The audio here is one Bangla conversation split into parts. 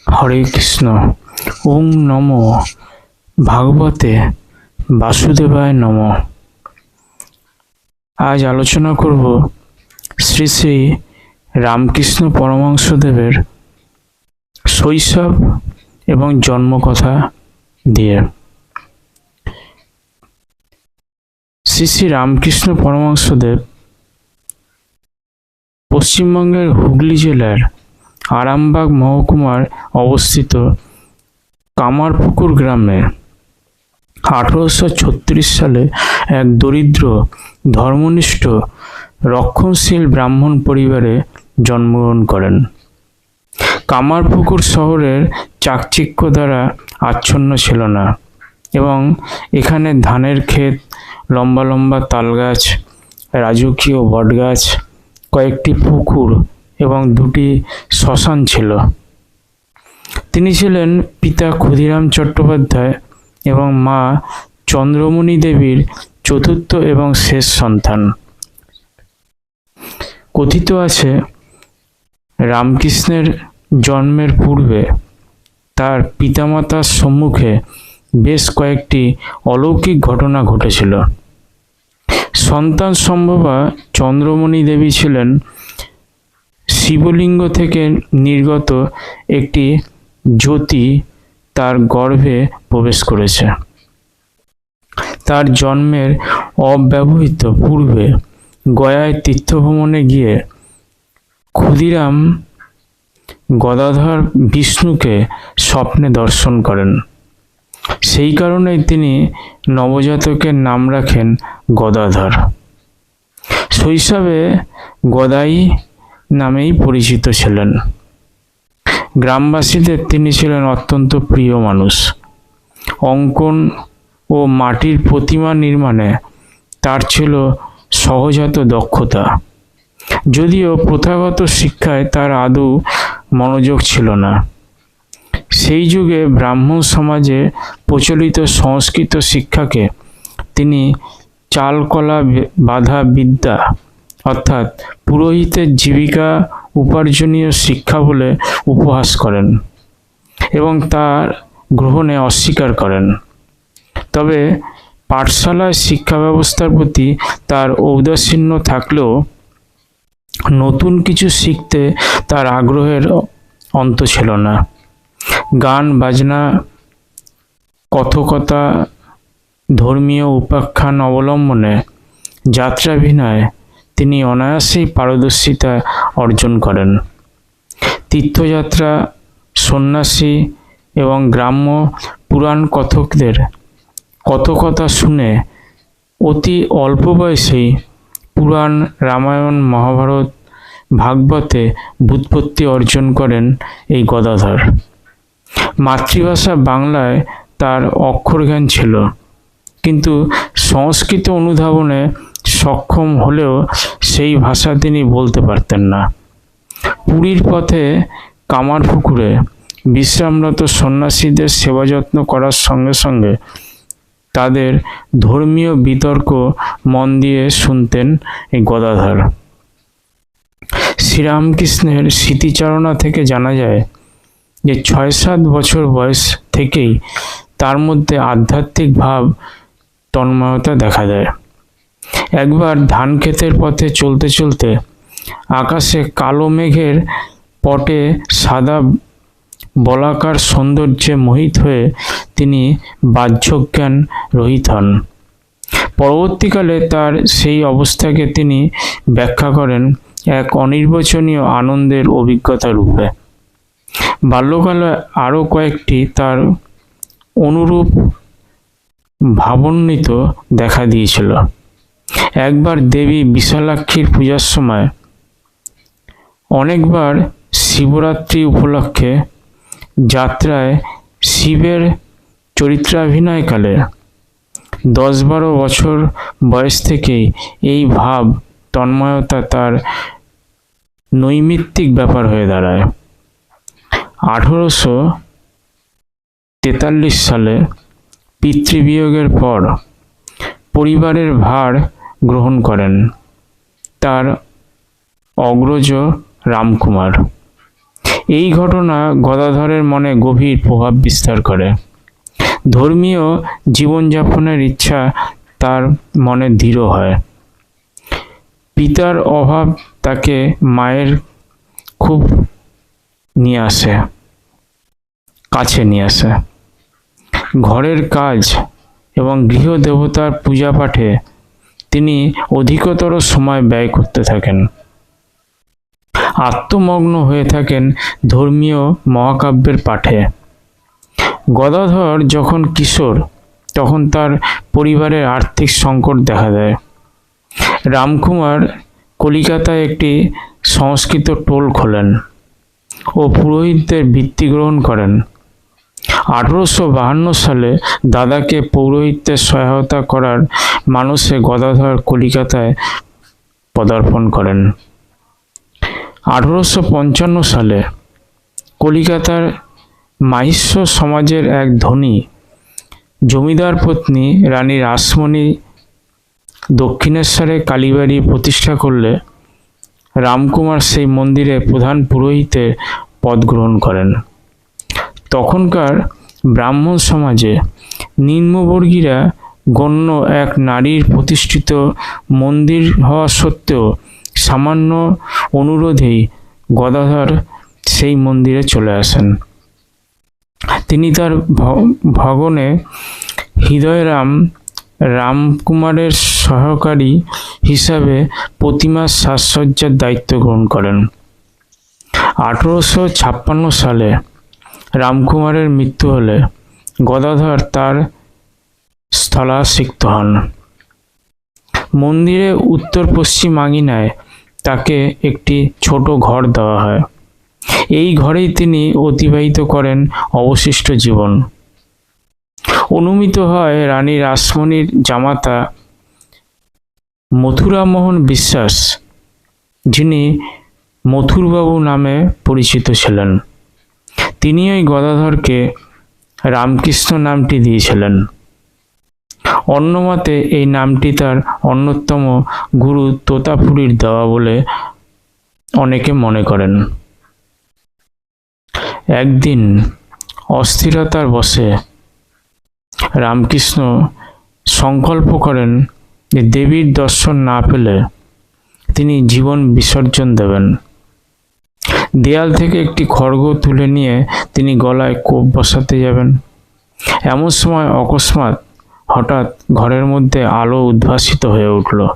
হরে কৃষ্ণ। ওং নমো ভাগবতে বাসুদেবায় নমঃ। আজ আলোচনা করব শ্রী শ্রী রামকৃষ্ণ পরমহংসদেবের শৈশব এবং জন্মকথা দিয়ে। শ্রী শ্রী রামকৃষ্ণ পরমহংসদেব পশ্চিমবঙ্গের হুগলি জেলার আরামবাগ মহকুমার অবস্থিত কামারপুকুর গ্রামে 1836 সালে এক দরিদ্র ধর্মনিষ্ঠ রক্ষণশীল ব্রাহ্মণ পরিবারে জন্মগ্রহণ করেন। কামারপুকুর শহরের চাকচিক্য দ্বারা আচ্ছন্ন ছিল না এবং এখানে ধানের ক্ষেত, লম্বা লম্বা তালগাছ, রাজকীয় বটগাছ, কয়েকটি পুকুর এবং দুটি শ্মশান ছিল। তিনি ছিলেন পিতা ক্ষুদিরাম চট্টোপাধ্যায় এবং মা চন্দ্রমণি দেবীর চতুর্থ এবং শেষ সন্তান। কথিত আছে রামকৃষ্ণের জন্মের পূর্বে তার পিতামাতার সম্মুখে বেশ কয়েকটি অলৌকিক ঘটনা ঘটেছিল। সন্তান সম্ভবা চন্দ্রমণি দেবী ছিলেন শিবলিঙ্গ থেকে নির্গত একটি জ্যোতি তার গর্ভে প্রবেশ করেছে। তার জন্মের অব্যবহিত পূর্বে গয়ায় তীর্থভ্রমণে গিয়ে ক্ষুদিরাম গদাধর বিষ্ণুকে স্বপ্নে দর্শন করেন। সেই কারণেই তিনি নবজাতকের নাম রাখেন গদাধর। শৈশবে গদাই নামেই পরিচিত ছিলেন। গ্রামবাসীদের তিনি ছিলেন অত্যন্ত প্রিয় মানুষ। অঙ্কন ও মাটির প্রতিমা নির্মাণে তার ছিল সহজাত দক্ষতা, যদিও প্রথাগত শিক্ষায় তার আদৌ মনোযোগ ছিল না। সেই যুগে ব্রাহ্মণ সমাজে প্রচলিত সংস্কৃত শিক্ষাকে তিনি চালকলা বাধা বিদ্যা অর্থাৎ পুরোহিতের জীবিকা উপার্জনীয় শিক্ষা বলে উপহাস করেন এবং তার গ্রহণে অস্বীকার করেন। তবে পাঠশালায় শিক্ষা ব্যবস্থার প্রতি তার ঔদাসীন্য থাকলেও নতুন কিছু শিখতে তার আগ্রহের অন্ত ছিল না। গান বাজনা, কথকতা, ধর্মীয় উপাখ্যান অবলম্বনে যাত্রাভিনয়ে তিনি অনায়াসেই পারদর্শিতা অর্জন করেন। তীর্থযাত্রা, সন্ন্যাসী এবং গ্রাম্য পুরাণ কথকদের কথকতা শুনে অতি অল্প বয়সেই পুরাণ, রামায়ণ, মহাভারত, ভাগবতে ব্যুৎপত্তি অর্জন করেন এই গদাধর। মাতৃভাষা বাংলায় তার অক্ষরজ্ঞান ছিল, কিন্তু সংস্কৃত অনুধাবনে সক্ষম হলেও সেই ভাষা তিনি বলতে পারতেন না। পুরীর পথে কামারপুকুরে বিশ্রামরত সন্ন্যাসীদের সেবা যত্ন করার সঙ্গে সঙ্গে তাদের ধর্মীয় বিতর্ক মন দিয়ে শুনতেন এই গদাধর। শ্রীরামকৃষ্ণের স্মৃতিচারণা থেকে জানা যায় যে 6-7 বছর বয়স থেকেই তার মধ্যে আধ্যাত্মিক ভাব তন্ময়তা দেখা দেয়। একবার ধান ক্ষেতের পথে চলতে চলতে আকাশে কালো মেঘের পটে সাদা বলাকার সৌন্দর্যে মোহিত হয়ে তিনি বাহ্যজ্ঞান রহিত হন। পরবর্তীকালে তার সেই অবস্থাকে তিনি ব্যাখ্যা করেন এক অনির্বচনীয় আনন্দের অভিজ্ঞতা রূপে। বাল্যকালে আরও কয়েকটি তার অনুরূপ ভাবান্বিত দেখা দিয়েছিল। একবার দেবী বিশালাক্ষীর পূজার সময়, অনেকবার শিবরাত্রি উপলক্ষে যাত্রায় শিবের চরিত্রাভিনয়কালে 10-12 বছর বয়স থেকেই এই ভাব তন্ময়তা তার নৈমিত্তিক ব্যাপার হয়ে দাঁড়ায়। 1843 সালে পিতৃবিয়োগের পর পরিবারের ভার গ্রহণ করেন তার অগ্রজ রামকুমার। এই ঘটনা গদাধরের মনে গভীর প্রভাব বিস্তার করে। ধর্মীয় জীবনযাপনের ইচ্ছা তার মনে দৃঢ় হয়। পিতার অভাব তাকে মায়ের খুব কাছে নিয়ে আসে। ঘরের কাজ এবং গৃহদেবতার পূজা পাঠে তিনি অধিকতর সময় ব্যয় করতে থাকেন। আত্মমগ্ন হয়ে থাকেন ধর্মীয় মহাকাব্যের পাঠে। গদাধর যখন কিশোর, তখন তার পরিবারের আর্থিক সংকট দেখা দেয়। রামকুমার কলিকাতায় একটি সংস্কৃত টোল খোলেন ও পুরোহিতদের বৃত্তি গ্রহণ করেন। 1852 সালে দাদাকে পৌরোহিত্যে সহায়তা করার মানসে গদাধর কলিকাতায় পদার্পণ করেন। 1855 সালে কলিকাতার মাহিষ্য সমাজের এক ধনী জমিদার পত্নী রানী রাসমণি দক্ষিণেশ্বরে কালীবাড়ি প্রতিষ্ঠা করলে রামকুমার সেই মন্দিরে প্রধান পুরোহিতের পদ গ্রহণ করেন। তখনকার ব্রাহ্মণ সমাজে নিম্নবর্গীরা গণ্য এক নারীর প্রতিষ্ঠিত মন্দির হওয়া সত্ত্বেও সামান্য অনুরোধেই গদাধর সেই মন্দিরে চলে আসেন। তিনি তার ভগনে হৃদয়রাম রামকুমারের সহকারী হিসাবে প্রতিমার সাজসজ্জার দায়িত্ব গ্রহণ করেন। 1856 সালে রামকুমারের মৃত্যু হলে গদাধর তার স্থলাভিষিক্ত হন। মন্দিরে উত্তর পশ্চিম আঙিনায় তাকে একটি ছোট ঘর দেওয়া হয়। এই ঘরেই তিনি অতিবাহিত করেন অবশিষ্ট জীবন। অনুমিত হয় রানী রাসমণির জামাতা মথুরামোহন বিশ্বাস, যিনি মথুরবাবু নামে পরিচিত ছিলেন, তিনি ওই গদাধরকে রামকৃষ্ণ নামটি দিয়েছিলেন। অন্যমতে এই নামটি তার অন্যতম গুরু তোতাপুরীর দেওয়া বলে অনেকে মনে করেন। একদিন অস্থিরতার বশে রামকৃষ্ণ সংকল্প করেন যে দেবীর দর্শন না পেলে তিনি জীবন বিসর্জন দেবেন। দেয়াল থেকে একটি খড়গ তুলে নিয়ে তিনি গলায় কোপ বসাতে যাবেন। এমন সময় অকস্মাৎ হঠাৎ ঘরের মধ্যে আলো উদ্ভাসিত হয়ে উঠল।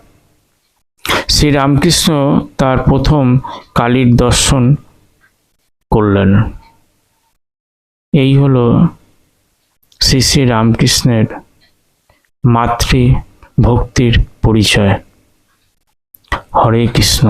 শ্রী রামকৃষ্ণ তার প্রথম কালীর দর্শন করলেন। এই হলো শ্রী শ্রী রামকৃষ্ণের মাতৃ ভক্তির পরিচয়। হরে কৃষ্ণ।